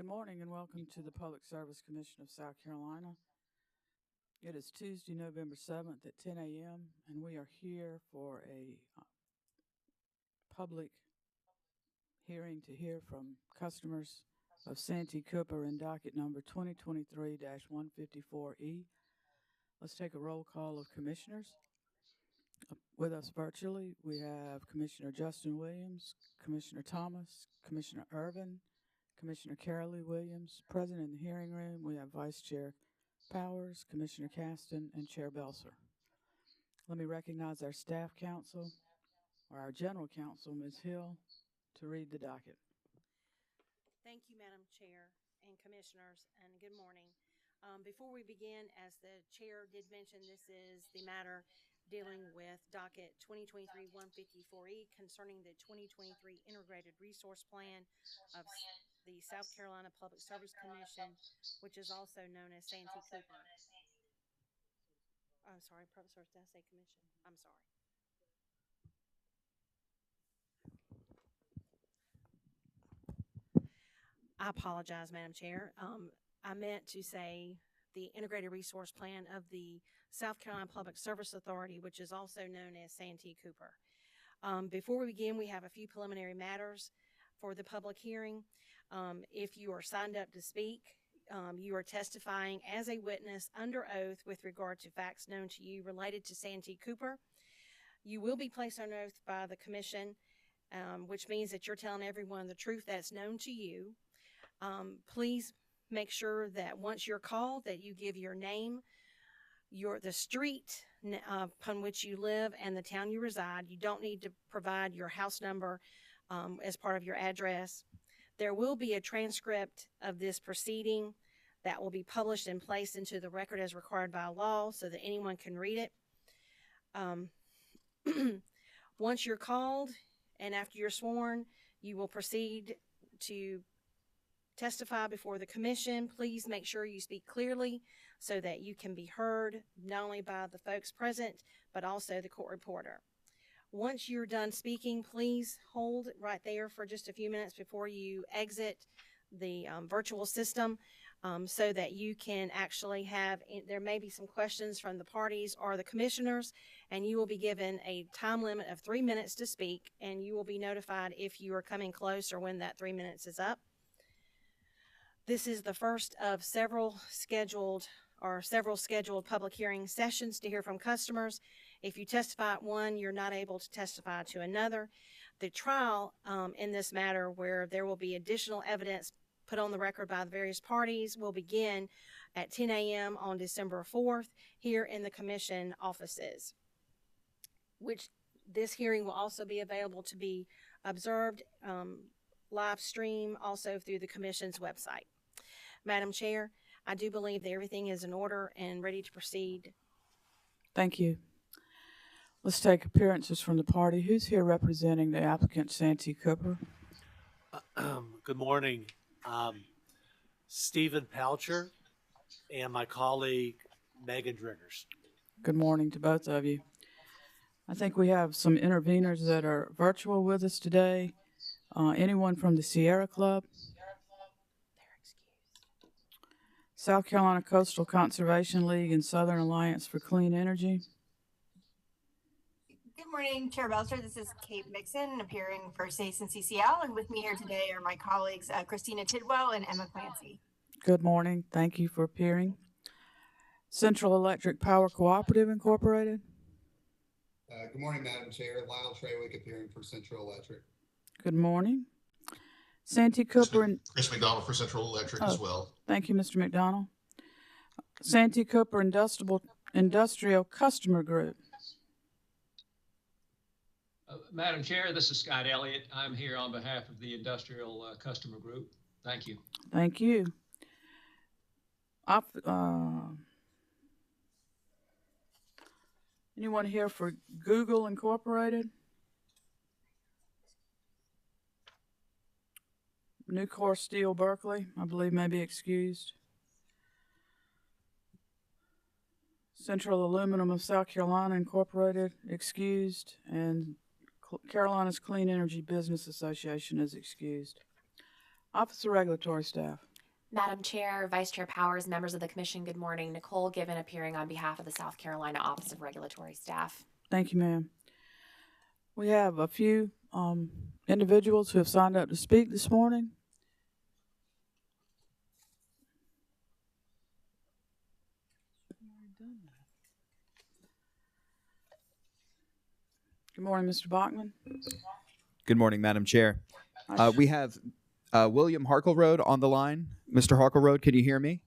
Good morning and welcome to the Public Service Commission of South Carolina. It is Tuesday, November 7th at 10 a.m. and we are here for a public hearing to hear from customers of Santee Cooper in docket number 2023-154E. Let's take a roll call of commissioners. With us virtually, we have Commissioner Justin Williams, Commissioner Thomas, Commissioner Irvin, Commissioner Carolee Williams. Present in the hearing room, we have Vice Chair Powers, Commissioner Caston, and Chair Belser. Let me recognize our staff counsel, or our general counsel, Ms. Hill, to read the docket. Thank you, Madam Chair and Commissioners, and good morning. Before we begin, as the Chair did mention, this is the matter dealing with docket 2023-154E concerning the 2023 Integrated Resource Plan of the South Carolina Public Service Commission, which is also known as Santee Cooper. I'm sorry, Public Service, did I say commission? I'm sorry. I apologize, Madam Chair. I meant to say the Integrated Resource Plan of the South Carolina Public Service Authority, which is also known as Santee Cooper. Before we begin, we have a few preliminary matters for the public hearing. If you are signed up to speak, you are testifying as a witness under oath with regard to facts known to you related to Santee Cooper. You will be placed on oath by the Commission, which means that you're telling everyone the truth that's known to you. Please make sure that once you're called that you give your name, the street upon which you live, and the town you reside. You don't need to provide your house number as part of your address. There will be a transcript of this proceeding that will be published and placed into the record as required by law so that anyone can read it. Once you're called and after you're sworn, you will proceed to testify before the commission. Please make sure you speak clearly so that you can be heard not only by the folks present, but also the court reporter. Once you're done speaking, please hold right there for just a few minutes before you exit the virtual system so that you can actually there may be some questions from the parties or the commissioners, and you will be given a time limit of 3 minutes to speak, and you will be notified if you are coming close or when that 3 minutes is up. This is the first of several scheduled public hearing sessions to hear from customers. If you testify at one, you're not able to testify to another. The trial in this matter, where there will be additional evidence put on the record by the various parties, will begin at 10 a.m. on December 4th here in the commission offices, which this hearing will also be available to be observed live stream also through the commission's website. Madam Chair, I do believe that everything is in order and ready to proceed. Thank you. Let's take appearances from the party. Who's here representing the applicant, Santee Cooper? Good morning. Stephen Poucher and my colleague, Megan Driggers. Good morning to both of you. I think we have some interveners that are virtual with us today. Anyone from the Sierra Club? South Carolina Coastal Conservation League and Southern Alliance for Clean Energy. Good morning, Chair Belser. This is Kate Mixon, appearing for SACE and CCL, and with me here today are my colleagues Christina Tidwell and Emma Clancy. Good morning. Thank you for appearing. Central Electric Power Cooperative Incorporated. Good morning, Madam Chair. Lyle Trawick appearing for Central Electric. Good morning. Santee Cooper and Chris McDonald for Central Electric as well. Thank you, Mr. McDonald. Santee Cooper Industrial Customer Group. Madam Chair, this is Scott Elliott. I'm here on behalf of the Industrial Customer Group. Thank you. Thank you. Anyone here for Google Incorporated? Nucor Steel Berkeley, I believe, may be excused. Central Aluminum of South Carolina Incorporated, excused, and Carolina's Clean Energy Business Association is excused. Office of Regulatory Staff. Madam Chair, Vice Chair Powers, members of the Commission, good morning. Nicole Given appearing on behalf of the South Carolina Office of Regulatory Staff. Thank you, ma'am. We have a few individuals who have signed up to speak this morning. Good morning, Mr. Bachman. Good morning, Madam Chair. We have William Harkleroad on the line. Mr. Harkleroad, can you hear me?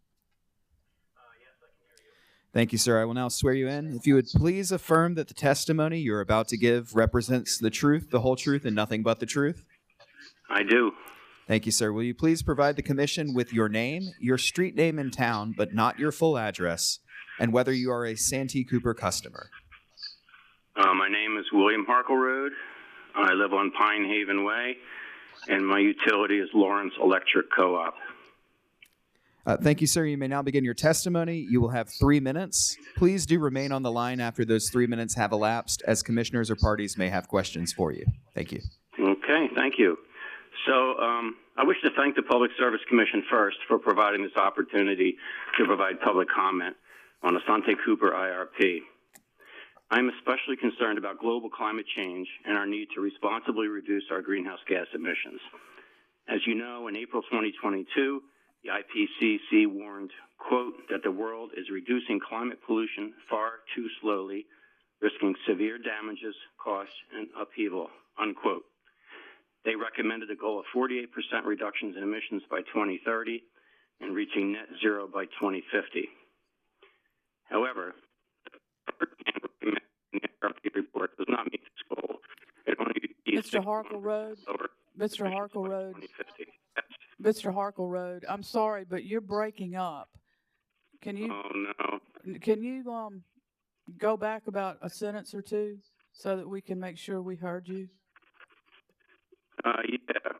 Yes, I can hear you. Thank you, sir. I will now swear you in. If you would please affirm that the testimony you're about to give represents the truth, the whole truth, and nothing but the truth. I do. Thank you, sir. Will you please provide the commission with your name, your street name and town, but not your full address, and whether you are a Santee Cooper customer? My name is William Harkleroad. I live on Pine Haven Way, and my utility is Lawrence Electric Co-op. Thank you, sir. You may now begin your testimony. You will have 3 minutes. Please do remain on the line after those 3 minutes have elapsed, as commissioners or parties may have questions for you. Thank you. Okay, thank you. So I wish to thank the Public Service Commission first for providing this opportunity to provide public comment on the Santee Cooper IRP. I am especially concerned about global climate change and our need to responsibly reduce our greenhouse gas emissions. As you know, in April 2022, the IPCC warned, quote, that the world is reducing climate pollution far too slowly, risking severe damages, costs, and upheaval, unquote. They recommended a goal of 48% reductions in emissions by 2030 and reaching net zero by 2050. However, the IRP report does not meet this goal. It only Mr. Harkleroad. Mr. Harkleroad. Mr. Harkleroad, I'm sorry, but you're breaking up. Can you? Oh no. Can you go back about a sentence or two so that we can make sure we heard you? Yeah.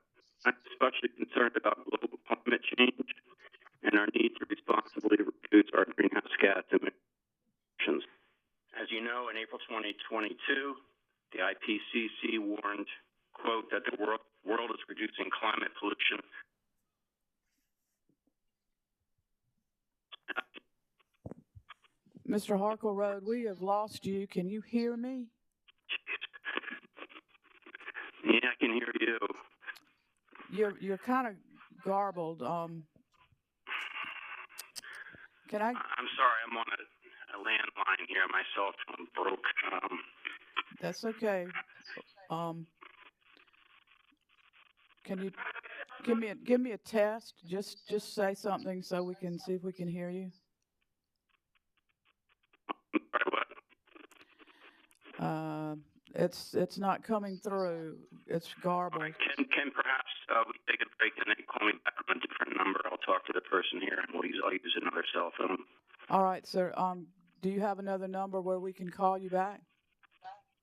I'm especially concerned about global climate change and our need to responsibly reduce our greenhouse gas emissions. As you know, in April 2022, the IPCC warned, quote, that the world is reducing climate pollution. Mr. Harkleroad, we have lost you. Can you hear me? Yeah, I can hear you. You're kind of garbled. Can I? I'm sorry, I'm on a landline here. My cell phone broke. That's okay. Can you give me a test? Just say something so we can see if we can hear you. It's not coming through. It's garbled. Right. Can perhaps we take a break and then call me back on a different number? I'll talk to the person here, and I'll use another cell phone. All right, sir. Do you have another number where we can call you back?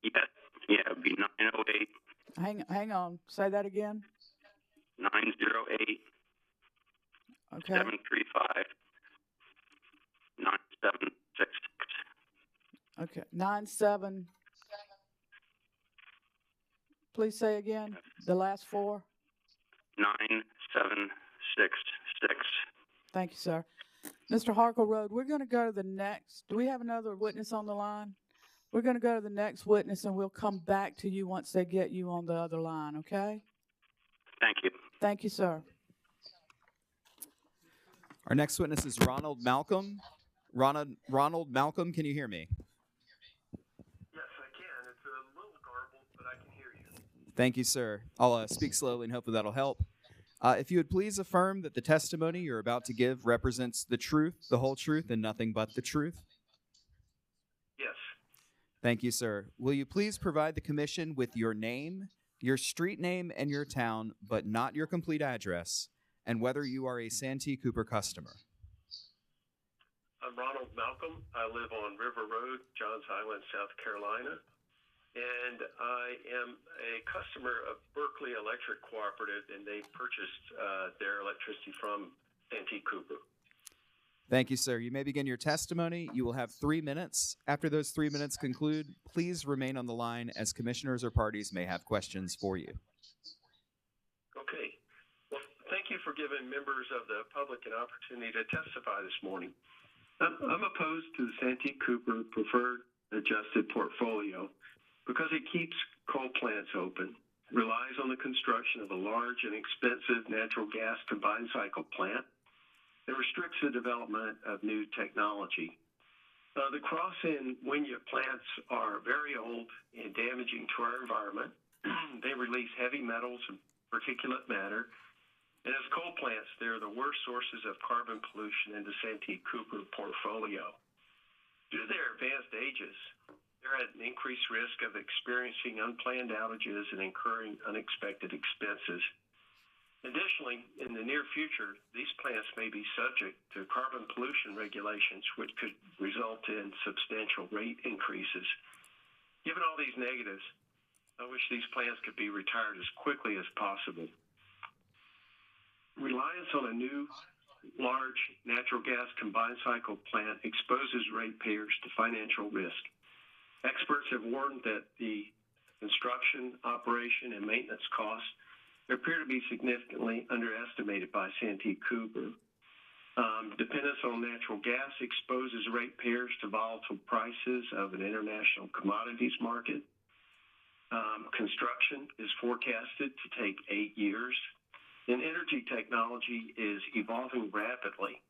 Yes. Yeah, it'd be 908. Hang on. Say that again. 908. Okay. 735. 9766. Okay. 97. Please say again the last four. 9766. Thank you, sir. Mr. Harkleroad, we're going to go to the next. Do we have another witness on the line? We're going to go to the next witness, and we'll come back to you once they get you on the other line, okay? Thank you. Thank you, sir. Our next witness is Ronald Malcolm. Ronald Malcolm, can you hear me? Yes, I can. It's a little garbled, but I can hear you. Thank you, sir. I'll speak slowly and hopefully that'll help. If you would please affirm that the testimony you're about to give represents the truth, the whole truth, and nothing but the truth. Yes. Thank you, sir. Will you please provide the commission with your name, your street name, and your town, but not your complete address, and whether you are a Santee Cooper customer? I'm Ronald Malcolm. I live on River Road, Johns Island, South Carolina. And I am a customer of Berkeley Electric Cooperative, and they purchased their electricity from Santee Cooper. Thank you, sir. You may begin your testimony. You will have 3 minutes. After those 3 minutes conclude, please remain on the line as commissioners or parties may have questions for you. Okay. Well, thank you for for giving members of the public an opportunity to testify this morning. I'm opposed to the Santee Cooper preferred adjusted portfolio because it keeps coal plants open, relies on the construction of a large and expensive natural gas combined cycle plant, and restricts the development of new technology. The Cross and Wynyard plants are very old and damaging to our environment. They release heavy metals and particulate matter, and as coal plants, they're the worst sources of carbon pollution in the Santee Cooper portfolio. Due to their advanced ages, they're at an increased risk of experiencing unplanned outages and incurring unexpected expenses. Additionally, in the near future, these plants may be subject to carbon pollution regulations, which could result in substantial rate increases. Given all these negatives, I wish these plants could be retired as quickly as possible. Reliance on a new, large natural gas combined cycle plant exposes ratepayers to financial risk. Experts have warned that the construction, operation, and maintenance costs appear to be significantly underestimated by Santee Cooper. Dependence on natural gas exposes ratepayers to volatile prices of an international commodities market. Construction is forecasted to take 8 years, and energy technology is evolving rapidly.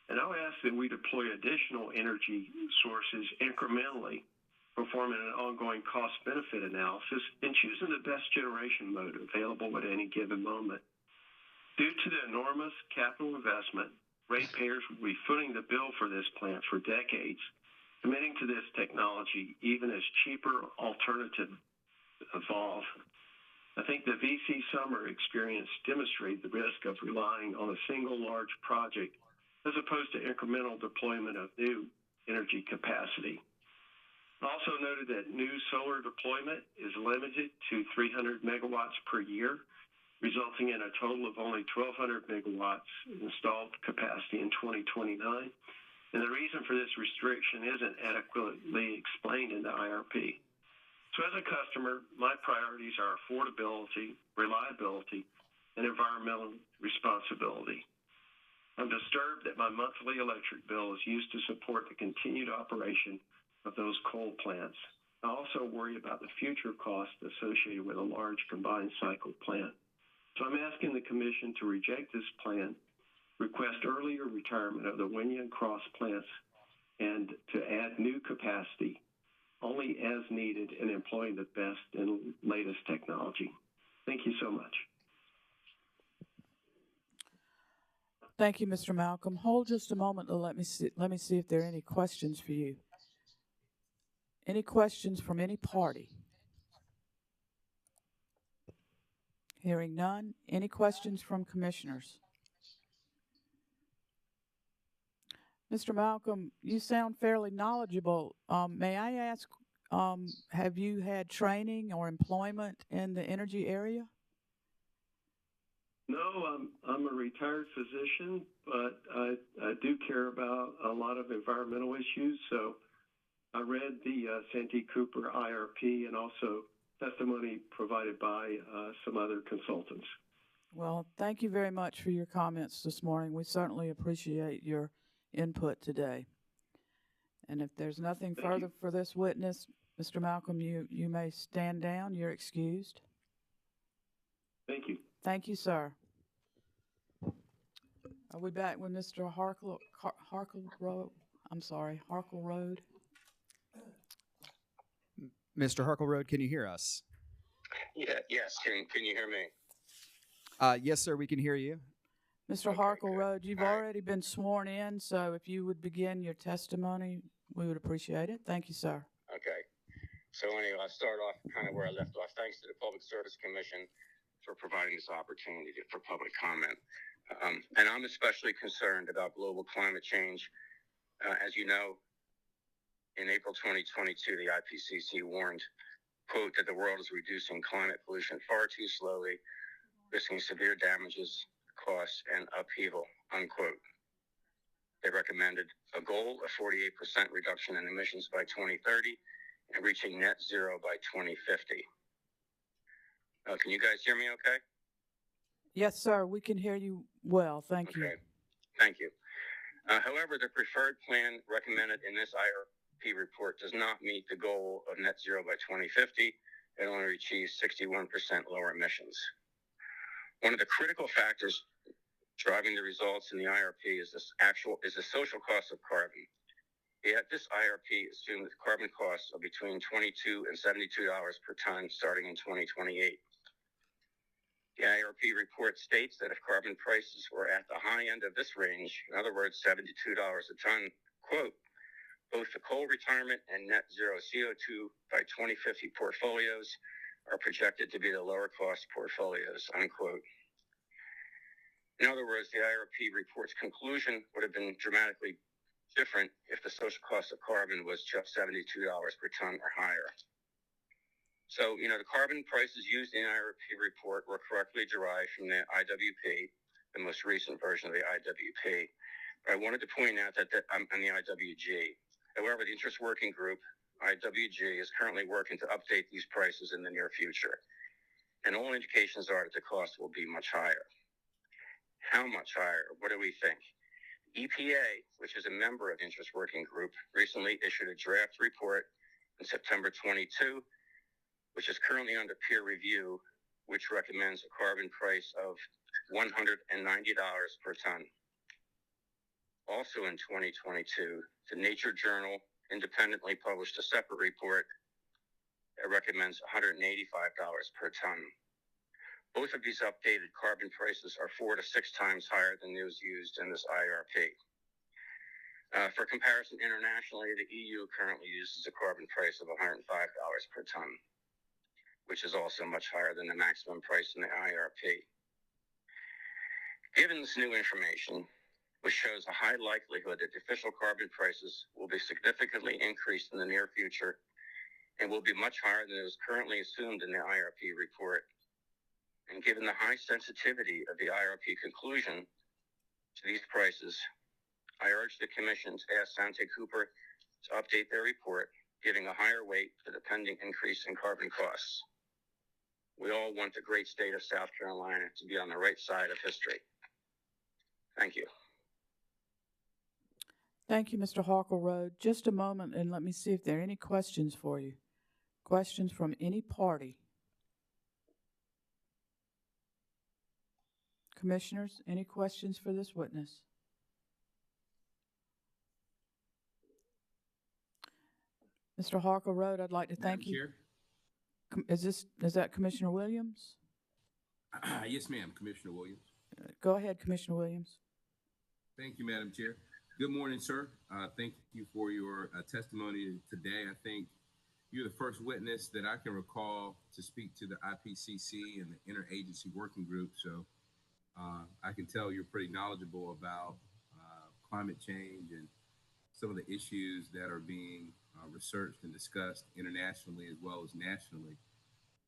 And I'll ask that we deploy additional energy sources incrementally, performing an ongoing cost-benefit analysis, and choosing the best generation mode available at any given moment. Due to the enormous capital investment, ratepayers will be footing the bill for this plant for decades, committing to this technology even as cheaper alternatives evolve. I think the VC summer experience demonstrated the risk of relying on a single large project as opposed to incremental deployment of new energy capacity. Also noted that new solar deployment is limited to 300 megawatts per year, resulting in a total of only 1,200 megawatts installed capacity in 2029. And the reason for this restriction isn't adequately explained in the IRP. So as a customer, my priorities are affordability, reliability, and environmental responsibility. I'm disturbed that my monthly electric bill is used to support the continued operation of those coal plants. I also worry about the future costs associated with a large combined cycle plant. So I'm asking the Commission to reject this plan, request earlier retirement of the Wynyard and Cross plants, and to add new capacity only as needed and employing the best and latest technology. Thank you so much. Thank you, Mr. Malcolm. Hold just a moment to let me see if there are any questions for you. Any questions from any party? Hearing none. Any questions from commissioners? Mr. Malcolm, you sound fairly knowledgeable. May I ask, have you had training or employment in the energy area? No, I'm a retired physician, but I do care about a lot of environmental issues. So I read the Santee Cooper IRP and also testimony provided by some other consultants. Well, thank you very much for your comments this morning. We certainly appreciate your input today. And if there's nothing further for this witness, Mr. Malcolm, you may stand down. You're excused. Thank you. Thank you, sir. Are we back with Mr. Harkle Road? Mr. Harkleroad, can you hear us? Yeah, yes. Can you hear me? Yes, sir, we can hear you. Mr. Harkleroad, you've already been sworn in, so if you would begin your testimony, we would appreciate it. Thank you, sir. Okay. So anyway, I'll start off kind of where I left off. Thanks to the Public Service Commission for providing this opportunity for public comment. And I'm especially concerned about global climate change. As you know, in April 2022, the IPCC warned, quote, that the world is reducing climate pollution far too slowly, risking severe damages, costs, and upheaval, unquote. They recommended a goal of 48% reduction in emissions by 2030 and reaching net zero by 2050. Can you guys hear me okay? Yes, sir. We can hear you well. Thank you. Okay, thank you. However, the preferred plan recommended in this IRP report does not meet the goal of net zero by 2050. It only achieves 61% lower emissions. One of the critical factors driving the results in the IRP is the social cost of carbon. Yet this IRP assumes that carbon costs are between $22 and $72 per ton starting in 2028. The IRP report states that if carbon prices were at the high end of this range, in other words, $72 a ton, quote, both the coal retirement and net zero CO2 by 2050 portfolios are projected to be the lower cost portfolios, unquote. In other words, the IRP report's conclusion would have been dramatically different if the social cost of carbon was just $72 per ton or higher. So, the carbon prices used in the IRP report were correctly derived from the IWP, the most recent version of the IWP. But I wanted to point out that I'm on the IWG. However, the interest working group, IWG, is currently working to update these prices in the near future. And all indications are that the cost will be much higher. How much higher? What do we think? EPA, which is a member of the interest working group, recently issued a draft report in September 22, which is currently under peer review, which recommends a carbon price of $190 per ton. Also in 2022, the Nature Journal independently published a separate report that recommends $185 per ton. Both of these updated carbon prices are 4 to 6 times higher than those used in this IRP. For comparison, internationally, the EU currently uses a carbon price of $105 per ton, which is also much higher than the maximum price in the IRP. Given this new information, which shows a high likelihood that the official carbon prices will be significantly increased in the near future and will be much higher than is currently assumed in the IRP report, and given the high sensitivity of the IRP conclusion to these prices, I urge the Commission to ask Santee Cooper to update their report, giving a higher weight to the pending increase in carbon costs. We all want the great state of South Carolina to be on the right side of history. Thank you. Thank you, Mr. Harkleroad. Just a moment and let me see if there are any questions for you. Questions from any party? Commissioners, any questions for this witness? Mr. Harkleroad, I'd like to thank you. Is that Commissioner Williams? Yes, ma'am, Commissioner Williams. Go ahead, Commissioner Williams. Thank you, Madam Chair. Good morning, sir. Thank you for your testimony today. I think you're the first witness that I can recall to speak to the IPCC and the Interagency Working Group. So I can tell you're pretty knowledgeable about climate change and some of the issues that are being researched and discussed internationally as well as nationally.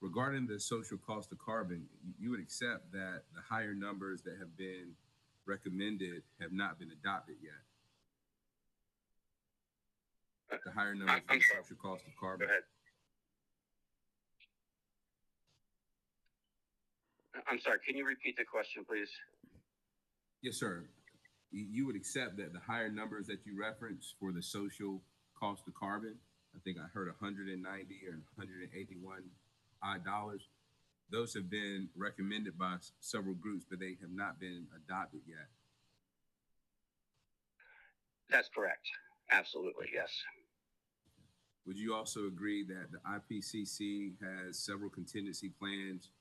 Regarding the social cost of carbon, you would accept that the higher numbers that have been recommended have not been adopted yet. The higher numbers for the social cost of carbon. Go ahead. I'm sorry, can you repeat the question, please? Yes, sir. You would accept that the higher numbers that you referenced for the social cost of carbon, I think I heard 190 or 181 odd dollars. Those have been recommended by several groups, but they have not been adopted yet. That's correct. Absolutely, yes. Would you also agree that the IPCC has several contingency plans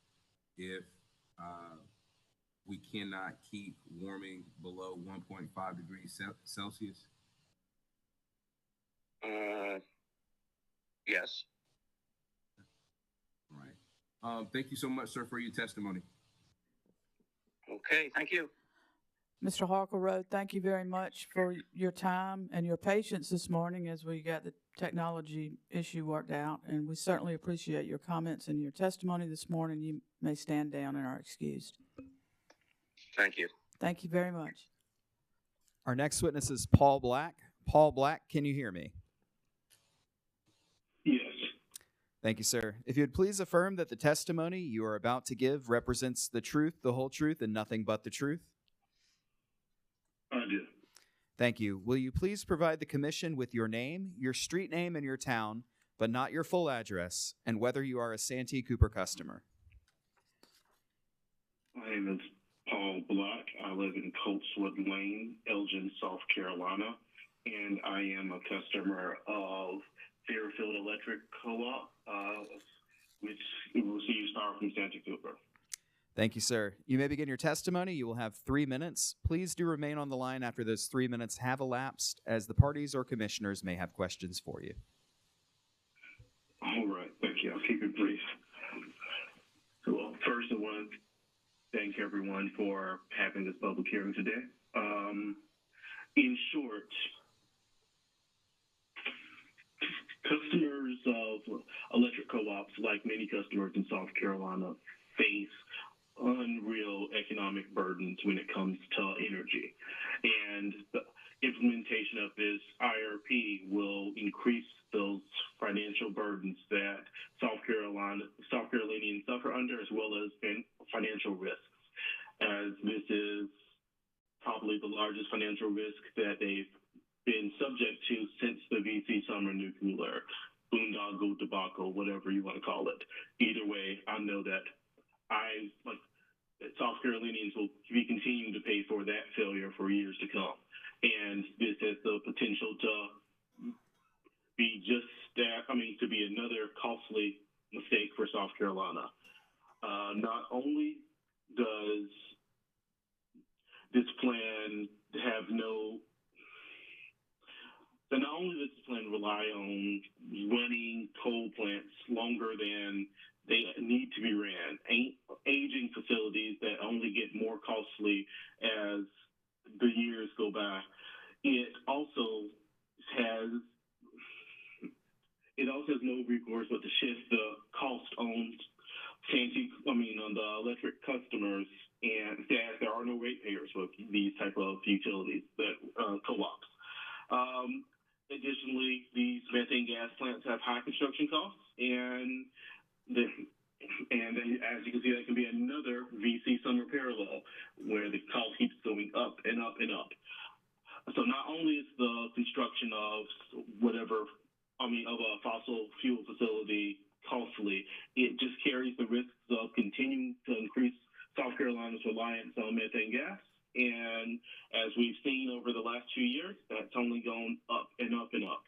if we cannot keep warming below 1.5 degrees Celsius? Yes. All right. Thank you so much, sir, for your testimony. Okay, thank you. Mr. Harkleroad, thank you very much for your time and your patience this morning as we got the technology issue worked out. And we certainly appreciate your comments and your testimony this morning. You may stand down and are excused. Thank you. Thank you very much. Our next witness is Paul Black. Paul Black, can you hear me? Yes. Thank you, sir. If you would please affirm that the testimony you are about to give represents the truth, the whole truth, and nothing but the truth. I do. Thank you. Will you please provide the commission with your name, your street name, and your town, but not your full address, and whether you are a Santee Cooper customer? My name is Paul Black. I live in Coltswood Lane, Elgin, South Carolina, and I am a customer of Fairfield Electric Co-op, which receives power from Santee Cooper. Thank you, sir. You may begin your testimony. You will have 3 minutes. Please do remain on the line after those 3 minutes have elapsed, as the parties or commissioners may have questions for you. All right, thank you. I'll keep it brief. So, first, I want to thank everyone for having this public hearing today. In short, customers of electric co-ops, like many customers in South Carolina, face unreal economic burdens when it comes to energy. And the implementation of this IRP will increase those financial burdens that South Carolinians suffer under, as well as financial risks, as this is probably the largest financial risk that they've been subject to since the VC summer nuclear boondoggle debacle, whatever you want to call it. Either way, I know that South Carolinians will be continuing to pay for that failure for years to come. And this has the potential to be to be another costly mistake for South Carolina. Not only does this plan rely on running coal plants longer than they need to be ran, aging facilities that only get more costly as the years go by. It also has no recourse but to shift the cost on the electric customers, and that there are no ratepayers with these type of utilities that co-ops. Additionally, these methane gas plants have high construction costs, and as you can see, that can be another VC summer parallel where the cost keeps going up and up and up. So not only is the construction of a fossil fuel facility costly, it just carries the risks of continuing to increase South Carolina's reliance on methane gas. And as we've seen over the last 2 years, that's only gone up and up and up.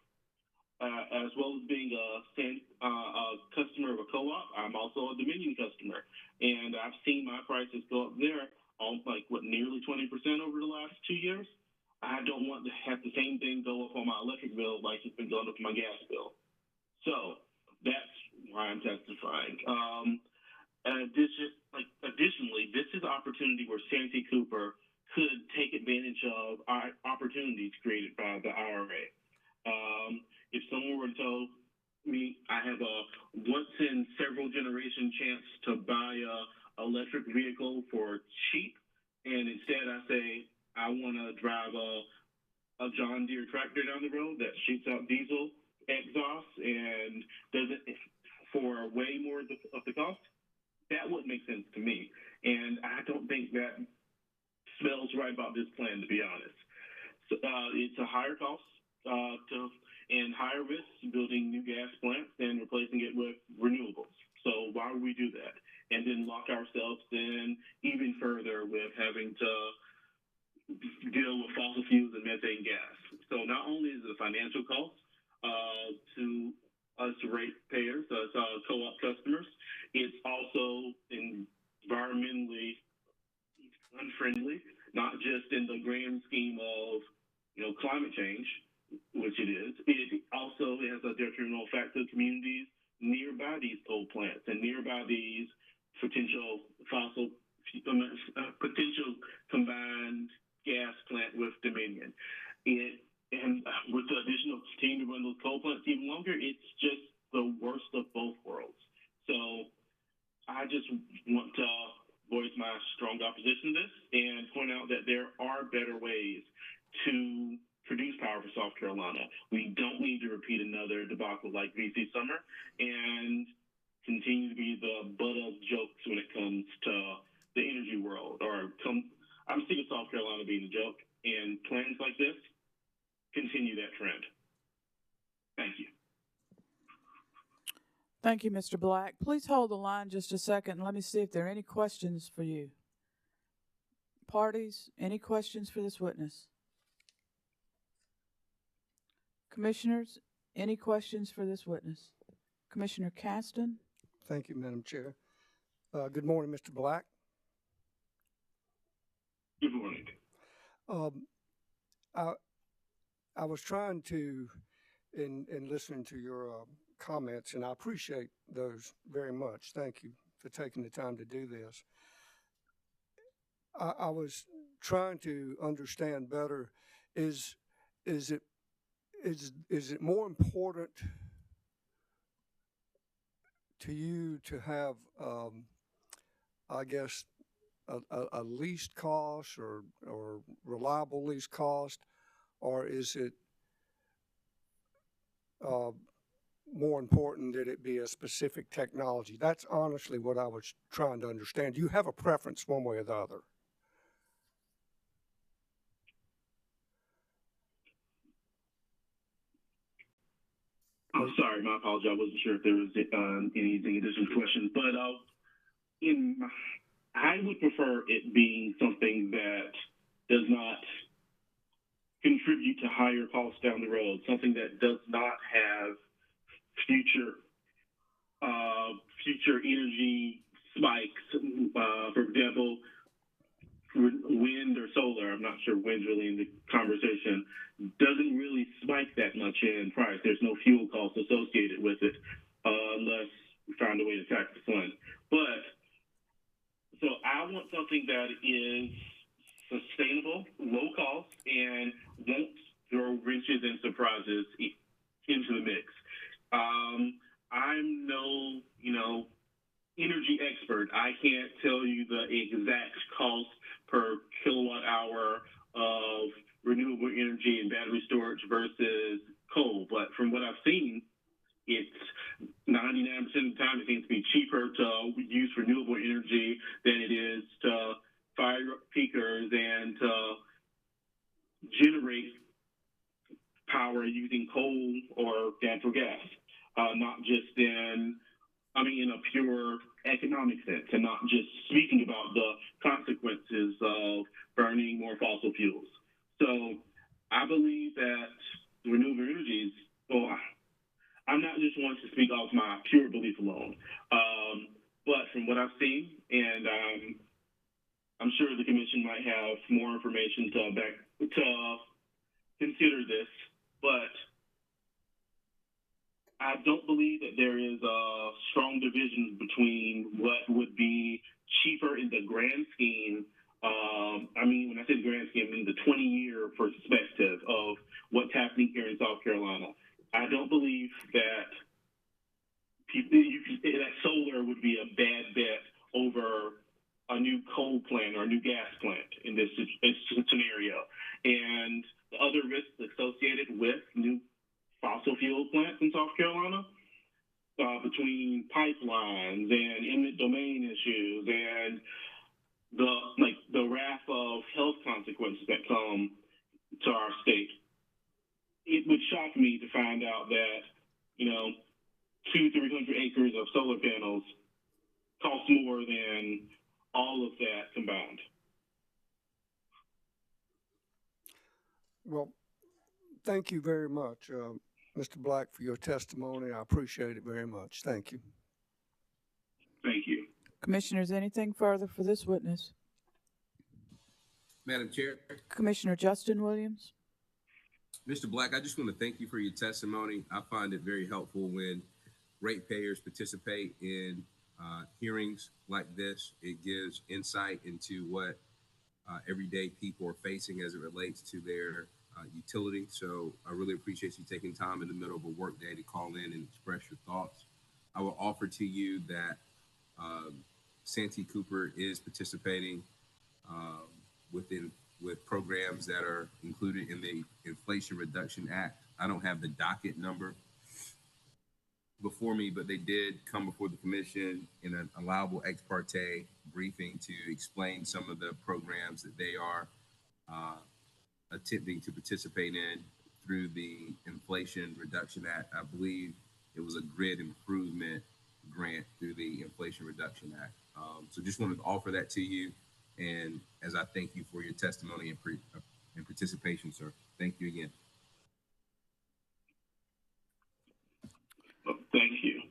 As well as being a customer of a co-op, I'm also a Dominion customer, and I've seen my prices go up there nearly 20% over the last 2 years. I don't want to have the same thing go up on my electric bill like it's been going up on my gas bill. So that's why I'm testifying. Additionally, this is an opportunity where Santee Cooper could take advantage of opportunities created by the IRA. If someone were to tell me I have a once in several generation chance to buy a electric vehicle for cheap, and instead I say I want to drive a John Deere tractor down the road that shoots out diesel exhaust and does it for way more of the cost, that wouldn't make sense to me. And I don't think that smells right about this plan, to be honest. So, it's a higher cost and higher risk building new gas plants and replacing it with renewables. So why would we do that? And then lock ourselves in even further with having to deal with fossil fuels and methane gas. So not only is it a financial cost to us ratepayers, us co-op customers, it's also environmentally unfriendly, not just in the grand scheme of climate change, which it is. It also has a detrimental effect to communities nearby these coal plants and nearby these potential combined gas plant with Dominion. And with the additional continuing to run those coal plants even longer, it's just the worst of both worlds. So I just want to voice my strong opposition to this and point out that there are better ways to produce power for South Carolina. We don't need to repeat another debacle like VC Summer and continue to be the butt of jokes when it comes to the energy world. I'm sick of South Carolina being a joke, and plans like this continue that trend. Thank you. Thank you, Mr. Black. Please hold the line just a second and let me see if there are any questions for you. Parties, any questions for this witness? Commissioners, any questions for this witness? Commissioner Caston? Thank you, Madam Chair. Good morning, Mr. Black. Good morning. I was trying to, in listening to your comments, and I appreciate those very much. Thank you for taking the time to do this. I was trying to understand better, is it more important to you to have, I guess, a least cost or reliable least cost, or is it more important that it be a specific technology? That's honestly what I was trying to understand. Do you have a preference one way or the other? I'm sorry, my apologies. I wasn't sure if there was anything additional questions, but I would prefer it being something that does not contribute to higher costs down the road, something that does not have future energy spikes. For example, wind or solar, I'm not sure wind's really in the conversation, doesn't really spike that much in price. There's no fuel cost associated with it unless we find a way to tax the sun. So I want something that is sustainable, low cost, and won't throw wrenches and surprises into the mix. I'm no, energy expert. I can't tell you the exact cost per kilowatt hour of renewable energy and battery storage versus coal. But from what I've seen, it's 99% of the time it seems to be cheaper to use renewable energy than it is to fire up peakers and to generate power using coal or natural gas, not just in a pure economic sense, and not just speaking about the consequences of burning more fossil fuels. So I believe that renewable energies, I'm not just one to speak off my pure belief alone, but from what I've seen, and I'm sure the commission might have more information to consider this, but I don't believe that there is a strong division between what would be cheaper in the grand scheme. When I say the grand scheme, I mean the 20-year perspective of what's happening here in South Carolina. I don't believe that that solar would be a bad bet over a new coal plant or a new gas plant in this scenario. And the other risks associated with new fossil fuel plants in South Carolina, between pipelines and eminent domain issues and the wrath of health consequences that come to our state, it would shock me to find out that 200-300 acres of solar panels cost more than all of that combined. Well, thank you very much, Mr. Black, for your testimony. I appreciate it very much. Thank you. Thank you. Commissioners, anything further for this witness? Madam Chair. Commissioner Justin Williams. Mr. Black, I just want to thank you for your testimony. I find it very helpful when ratepayers participate in hearings like this. It gives insight into what everyday people are facing as it relates to their utility. So I really appreciate you taking time in the middle of a work day to call in and express your thoughts. I will offer to you that Santee Cooper is participating within with programs that are included in the Inflation Reduction Act. I don't have the docket number before me, but they did come before the commission in an allowable ex parte briefing to explain some of the programs that they are attempting to participate in through the Inflation Reduction Act. I believe it was a grid improvement grant through the Inflation Reduction Act. So just wanted to offer that to you. And as I thank you for your testimony and participation, sir. Thank you again. Thank you.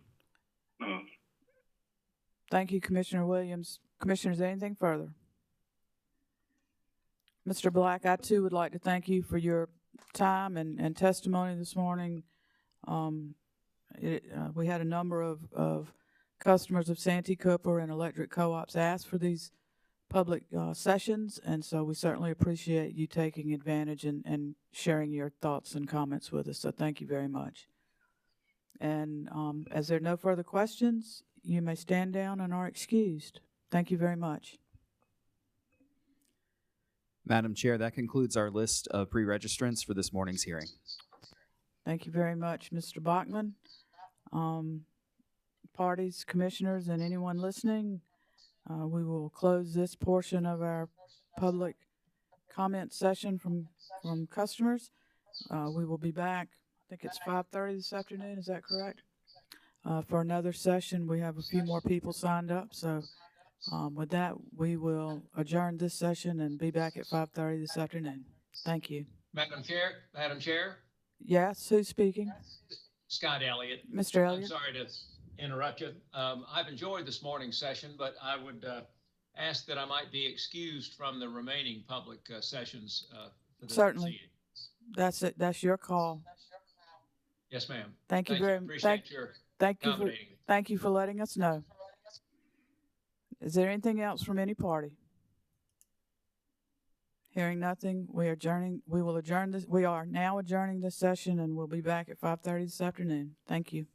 Thank you, Commissioner Williams. Commissioners, anything further? Mr. Black, I too would like to thank you for your time and testimony this morning. We had a number of customers of Santee Cooper and electric co-ops ask for these public sessions, and so we certainly appreciate you taking advantage and sharing your thoughts and comments with us, so thank you very much. And as there are no further questions, you may stand down and are excused. Thank you very much. Madam Chair, that concludes our list of pre-registrants for this morning's hearing. Thank you very much, Mr. Bachman. Parties, commissioners, and anyone listening, we will close this portion of our public comment session from customers. We will be back, I think it's 5:30 this afternoon, is that correct? For another session. We have a few more people signed up, so with that, we will adjourn this session and be back at 5:30 this afternoon. Thank you. Madam Chair. Yes, who's speaking? Scott Elliott. Mr. Elliott. I'm sorry to interrupt you. I've enjoyed this morning's session, but I would ask that I might be excused from the remaining public sessions for this Certainly. proceeding. That's it. That's your call. Yes, ma'am. Thank you very much. Appreciate your accommodating me. Thank you for letting us know. Is there anything else from any party? Hearing nothing, we will adjourn this. We are now adjourning this session, and we'll be back at 5:30 this afternoon. Thank you.